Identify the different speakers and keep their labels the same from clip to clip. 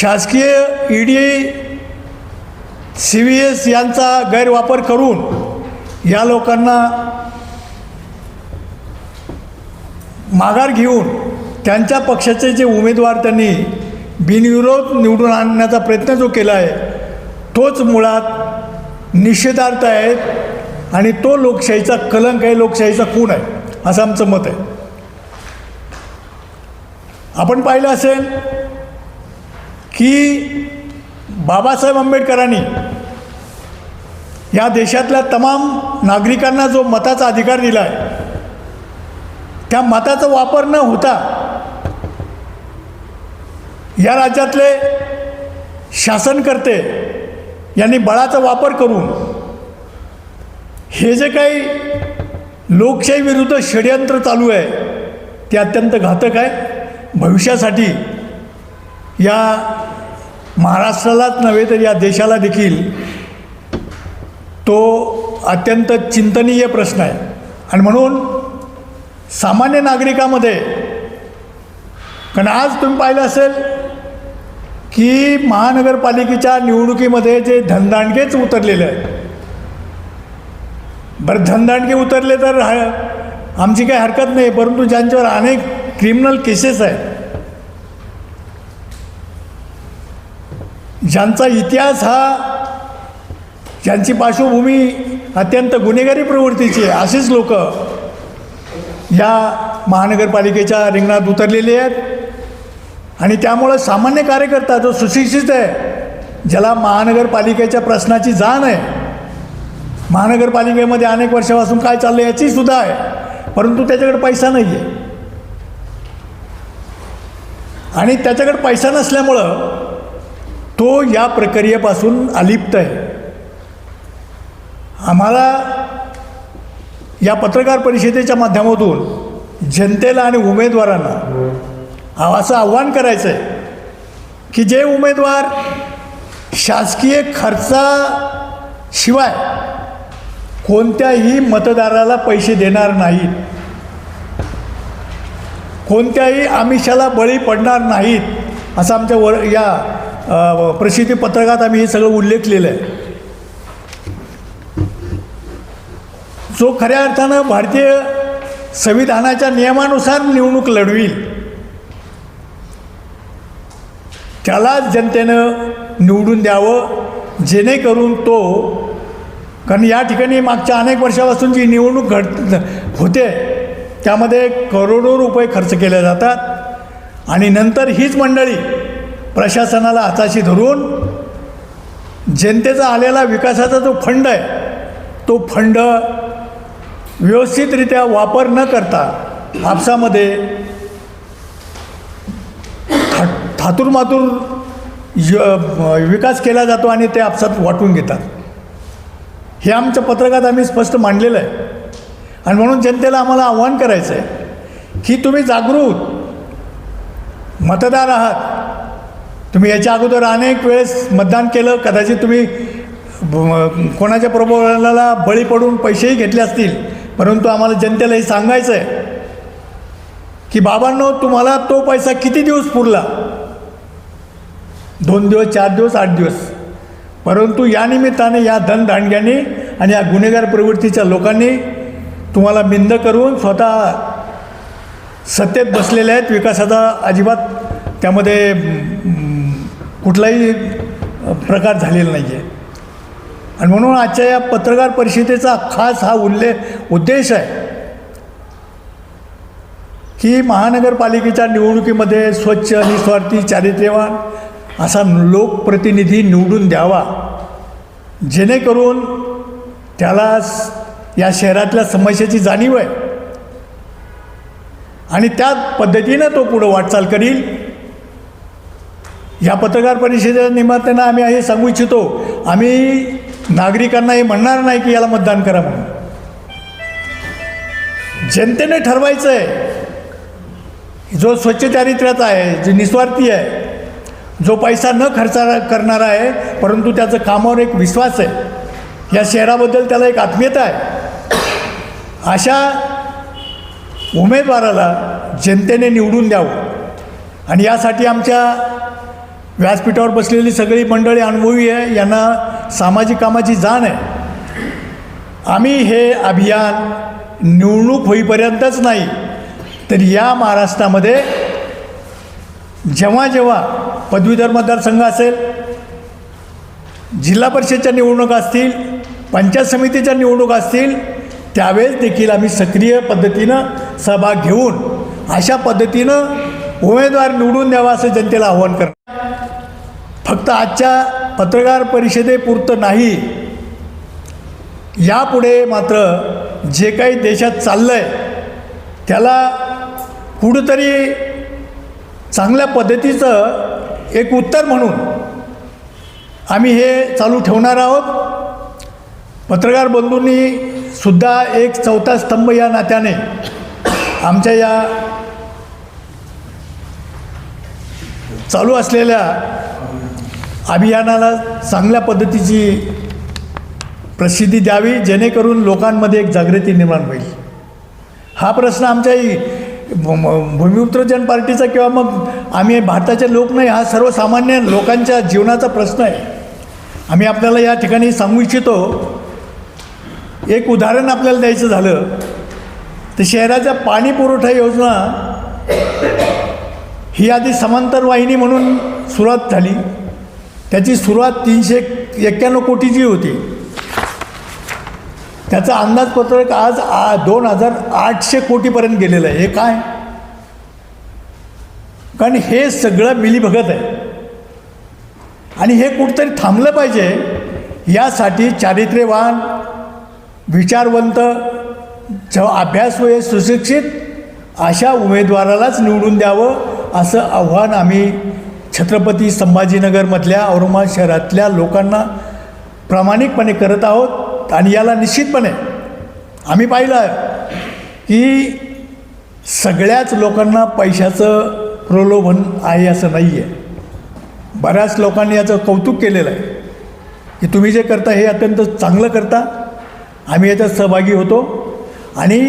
Speaker 1: शासकीय ED CVS यांचा गैरवापर करून या लोकांना माघार घेऊन त्यांच्या पक्षाचे जे उमेदवार त्यांनी बिनविरोध निवडून आणण्याचा प्रयत्न जो केला आहे तोच मुळात निषेधार्थ आहे आणि तो लोकशाहीचा कलंक आहे, लोकशाहीचा खून आहे असं आमचं मत आहे. आपण पाहिलं असेल की बाबासाहेब आंबेडकरांनी या देशातल्या तमाम नागरिकांना जो मताचा अधिकार दिला आहे त्या मताचा वापर न होता या राज्यातले शासनकर्ते यांनी बळाचा वापर करून हे जे काही लोकशाही विरुद्ध षडयंत्र चालू आहे ते अत्यंत घातक आहे. भविष्यासाठी या महाराष्ट्रालाच नव्हे तर या देशाला देखील तो अत्यंत चिंतनीय प्रश्न आहे. आणि म्हणून सामान्य नागरिकामध्ये, कारण आज तुम्ही पाहिलं असेल की महानगरपालिकेच्या निवडणुकीमध्ये जे धनदांडकेच उतरलेले आहेत. बरं, धनदांडके उतरले तर आमची काही हरकत नाही, परंतु ज्यांच्यावर अनेक क्रिमिनल केसेस आहेत, ज्यांचा इतिहास हा, ज्यांची पार्श्वभूमी अत्यंत गुन्हेगारी प्रवृत्तीची आहे, असेच लोक या महानगरपालिकेच्या रिंगणात उतरलेले आहेत. आणि त्यामुळं सामान्य कार्यकर्ता जो सुशिक्षित आहे, ज्याला महानगरपालिकेच्या प्रश्नाची जाण आहे, महानगरपालिकेमध्ये अनेक वर्षापासून काय चाललं याची सुद्धा आहे, परंतु त्याच्याकडे पैसा नाही आहे आणि त्याच्याकडे पैसा नसल्यामुळं तो या प्रक्रियेपासून अलिप्त आहे. आम्हाला या पत्रकार परिषदेच्या माध्यमातून जनतेला आणि उमेदवारांना असं आव्हान करायचं आहे की जे उमेदवार शासकीय खर्चाशिवाय कोणत्याही मतदाराला पैसे देणार नाहीत, कोणत्याही आमिषाला बळी पडणार नाहीत, असं आमच्या या प्रसिद्धी पत्रकात आम्ही हे सगळं उल्लेखलेलं आहे. जो खऱ्या अर्थानं भारतीय संविधानाच्या नियमानुसार निवडणूक लढवील त्यालाच जनतेनं निवडून द्यावं, जेणेकरून तो, कारण या ठिकाणी मागच्या अनेक वर्षापासून जी निवडणूक होते त्यामध्ये करोडो रुपये खर्च केले जातात आणि नंतर हीच मंडळी प्रशासनाला हाताशी धरून जनतेचा आलेला विकासाचा जो फंड आहे तो फंड व्यवस्थितरित्या वापर न करता आपसामध्ये थातूरमातूर विकास केला जातो आणि ते आपसात वाटून घेतात. हे आमच्या पत्रकात आम्ही स्पष्ट मांडलेलं आहे. आणि म्हणून जनतेला आम्हाला आव्हान करायचं आहे की तुम्ही जागृत मतदार आहात. तुम्ही याच्या अगोदर अनेक वेळेस मतदान केलं, कदाचित तुम्ही कोणाच्या प्रबोधनाला बळी पडून पैसेही घेतले असतील, परंतु आम्हाला जनतेला हे सांगायचं आहे की बाबांनो, तुम्हाला तो पैसा किती दिवस पुरला, 2 दिवस, 4 दिवस, 8 दिवस, परंतु या निमित्ताने या धनदांडग्यांनी आणि या गुन्हेगार प्रवृत्तीच्या लोकांनी तुम्हाला मिंद करून स्वतः सत्तेत बसलेले आहेत. विकासाचा अजिबात त्यामध्ये कुठलाही प्रकार झालेला नाही आहे. आणि म्हणून आजच्या या पत्रकार परिषदेचा खास हा उद्देश आहे की महानगरपालिकेच्या निवडणुकीमध्ये स्वच्छ, निस्वार्थी, चारित्र्यवान असा लोकप्रतिनिधी निवडून द्यावा, जेणेकरून त्याला या शहरातल्या समस्येची जाणीव आहे आणि त्या पद्धतीनं तो पुढं वाटचाल करील. या पत्रकार परिषदेच्या निमित्तानं आम्ही हे सांगू इच्छितो, आम्ही नागरिकांना हे म्हणणार नाही की याला मतदान करा म्हणून. जनतेने ठरवायचं आहे. जो स्वच्छ चारित्र्याचा आहे, जो निस्वार्थी आहे, जो पैसा न खर्च करणारा आहे, परंतु त्याचं कामावर एक विश्वास आहे, या शहराबद्दल त्याला एक आत्मीयता आहे, अशा उमेदवाराला जनतेने निवडून द्यावं. आणि यासाठी आमच्या व्यासपीठावर बसलेली सगळी मंडळी अनुभवी आहे, यांना सामाजिक कामाची जाण आहे. आम्ही हे अभियान निवडणूक होईपर्यंतच नाही तर या महाराष्ट्रामध्ये जेव्हा जेव्हा पदवीधर मतदारसंघ असेल, जिल्हा परिषदच्या निवडणुका असतील, पंचायत समितीच्या निवडणुका असतील, त्यावेळेस देखील आम्ही सक्रिय पद्धतीनं सहभाग घेऊन अशा पद्धतीनं उमेदवार निवडून द्यावा असं जनतेला आव्हान करणार. फक्त आजच्या पत्रकार परिषदेपुरतं नाही, यापुढे मात्र जे काही देशात चाललं आहे त्याला कुठंतरी चांगल्या पद्धतीचं एक उत्तर म्हणून आम्ही हे चालू ठेवणार आहोत. पत्रकार बंधूंनी सुद्धा एक चौथा स्तंभ या नात्याने आमच्या या चालू असलेल्या अभियानाला चांगल्या पद्धतीची प्रसिद्धी द्यावी, जेणेकरून लोकांमध्ये एक जागृती निर्माण होईल. हा प्रश्न आमच्या भूमिपुत्र जन पार्टीचा किंवा मग आम्ही भारताचे लोक नाही, हा सर्वसामान्य लोकांच्या जीवनाचा प्रश्न आहे. आम्ही आपल्याला या ठिकाणी सांगू इच्छितो. एक उदाहरण आपल्याला द्यायचं झालं तर शहराच्या पाणी पुरवठा योजना ही आधी समांतर वाहिनी म्हणून सुरुवात झाली. त्याची सुरुवात 391 कोटीची होती. त्याचं अंदाजपत्रक आज 2800 कोटीपर्यंत गेलेलं आहे. हे काय? कारण हे सगळं मिलीभगत आहे आणि हे कुठंतरी थांबलं पाहिजे. यासाठी चारित्र्यवान, विचारवंत, अभ्यासू, सुशिक्षित अशा उमेदवारालाच निवडून द्यावं असं आव्हान आम्ही छत्रपती संभाजीनगरमधल्या औरंगाबाद शहरातल्या लोकांना प्रामाणिकपणे करत आहोत. आणि याला निश्चितपणे आम्ही पाहिलं आहे की सगळ्याच लोकांना पैशाचं प्रलोभन आहे असं नाही आहे. बऱ्याच लोकांनी याचं कौतुक केलेलं आहे की तुम्ही जे करता हे अत्यंत चांगलं करता, आम्ही याच्यात सहभागी होतो. आणि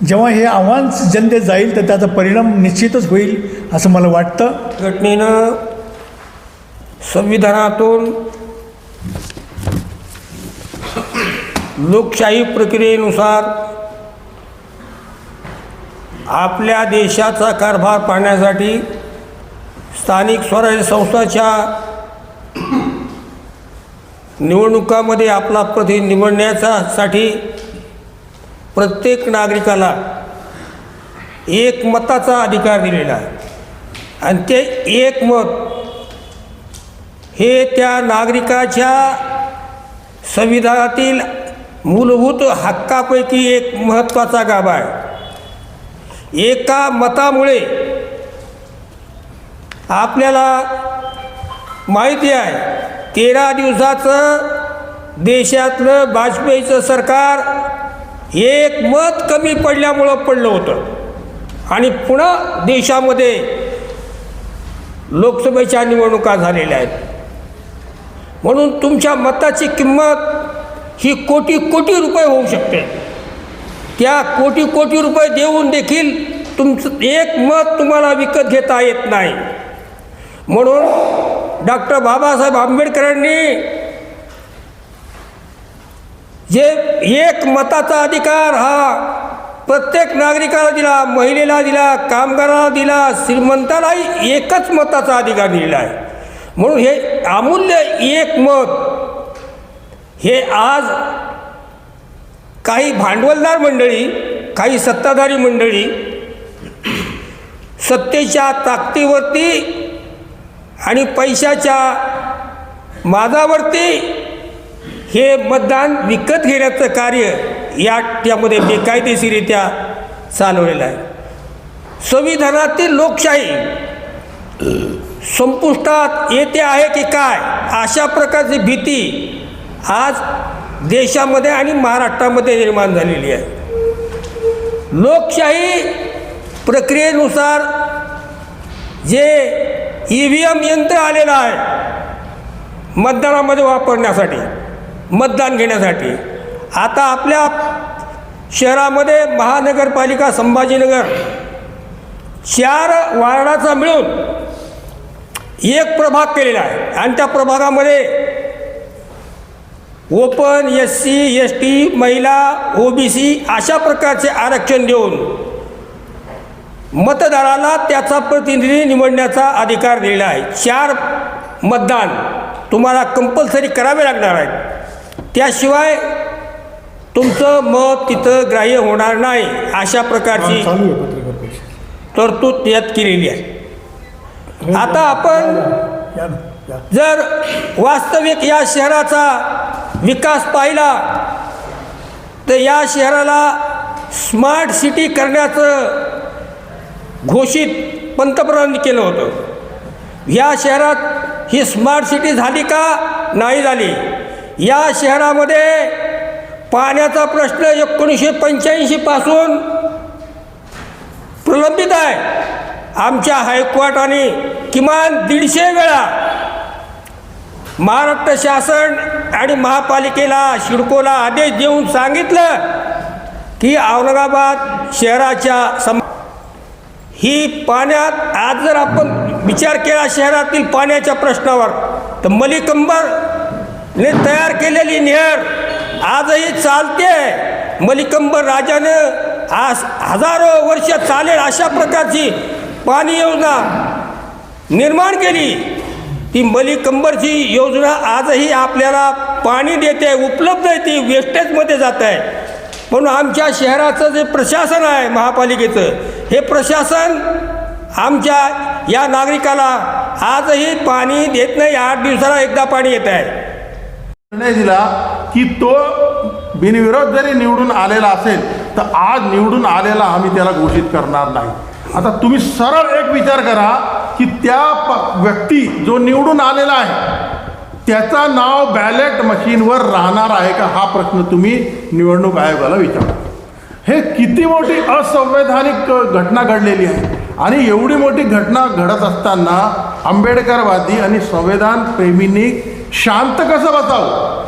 Speaker 1: जेव्हा हे आव्हान जनतेत जाईल तर त्याचा परिणाम निश्चितच होईल असं मला वाटतं.
Speaker 2: घटनेनं संविधानातून लोकशाही प्रक्रियेनुसार आपल्या देशाचा कारभार पाहण्यासाठी स्थानिक स्वराज्य संस्थांच्या निवडणुकामध्ये आपला प्रतिनिधी निवडण्यासाठी प्रत्येक नागरिकाला एक मताचा अधिकार दिलेला आहे. आणि ते एक मत हे त्या नागरिकाच्या संविधानातील मूलभूत हक्कापैकी एक महत्त्वाचा गाभा आहे. एका मतामुळे आपल्याला माहिती आहे 13 दिवसाचं देशातलं वाजपेयीचं सरकार एक मत कमी पडल्यामुळं पडलं होतं आणि पुन्हा देशामध्ये लोकसभेच्या निवडणुका झालेल्या आहेत. म्हणून तुमच्या मताची किंमत ही कोटी कोटी रुपये होऊ शकते. त्या कोटी कोटी रुपये देऊन देखील तुमचं एक मत तुम्हाला विकत घेता येत नाही. म्हणून डॉक्टर बाबासाहेब आंबेडकरांनी जे एक मताचा अधिकार हा प्रत्येक नागरिकाला दिला, महिलेला दिला, कामगाराला दिला, श्रीमंतालाही एकच मताचा अधिकार दिलेला आहे. म्हणून हे अमूल्य एक मत हे आज काही भांडवलदार मंडळी, काही सत्ताधारी मंडळी सत्तेच्या ताकदीवरती आणि पैशाच्या माजावरती हे मतदान विकत घेण्याचं कार्य त्यामध्ये बेकायदेशीरित्या चालवलेलं आहे. संविधानातील लोकशाही संपुष्टात येते आहे की काय अशा प्रकारची भीती आज देशामध्ये आणि महाराष्ट्रामध्ये निर्माण झालेली आहे. लोकशाही प्रक्रियेनुसार जे EVM यंत्र आलेलं आहे मतदानामध्ये वापरण्यासाठी, मतदान घेण्यासाठी, आता आपल्या शहरामध्ये महानगरपालिका संभाजीनगर 4 वार्डाचा मिळून एक प्रभाग केलेला आहे आणि त्या प्रभागामध्ये ओपन, SC, ST, महिला, OBC अशा प्रकारचे आरक्षण देऊन मतदाराला त्याचा प्रतिनिधी निवडण्याचा अधिकार दिलेला आहे. 4 मतदान तुम्हाला कंपल्सरी करावे लागणार आहेत, त्याशिवाय तुमचं मत तिथं ग्राह्य होणार नाही. अशा प्रकारची तरतूद त्यात केलेली आहे. आता आपण जर वास्तविक या शहराचा विकास पाहिला तर या शहराला स्मार्ट सिटी करण्याचं घोषित पंतप्रधानांनी केलं होतं. या शहरात ही स्मार्ट सिटी झाली का? नाही झाली. या शहरामध्ये पाण्याचा प्रश्न 1985 पासून प्रलंबित आहे. आमच्या हायकोर्टाने किमान 150 वेळा महाराष्ट्र शासन आणि महापालिकेला, सिडकोला आदेश देऊन सांगितलं की औरंगाबाद शहराच्या ही पाण्यात आज जर आपण विचार केला शहरातील पाण्याच्या प्रश्नावर तर मलिकंबरने तयार केलेली नहर आजही चालते. मलिकंबर राजानं आज हजारो वर्ष चालेल अशा प्रकारची पाणी योजना निर्माण केली. ती मलिकंबरची योजना आजही आपल्याला पाणी देते, उपलब्ध आहे, ती वेस्टेजमध्ये जात आहे. म्हणून आमच्या शहराचं जे प्रशासन आहे महापालिकेचं, हे प्रशासन आमच्या या नागरिकाला आजही पाणी देत नाही. 8 दिवसाला एकदा पाणी येत आहे.
Speaker 3: निर्णय दिला की तो बिनविरोध जरी निवडून आलेला असेल तर आज निवडून आलेला आम्ही त्याला घोषित करणार नाही. आता तुम्ही सरळ एक विचार करा की त्या व्यक्ती जो निवडून आलेला आहे त्याचा नाव बॅलेट मशीनवर राहणार आहे का, हा प्रश्न तुम्ही निवडणूक आयोगाला विचारा. हे किती मोठी असंवैधानिक घटना घडलेली आहे. आणि एवढी मोठी घटना घडत असताना आंबेडकरवादी आणि संविधान प्रेमींनी शांत कसं बसावं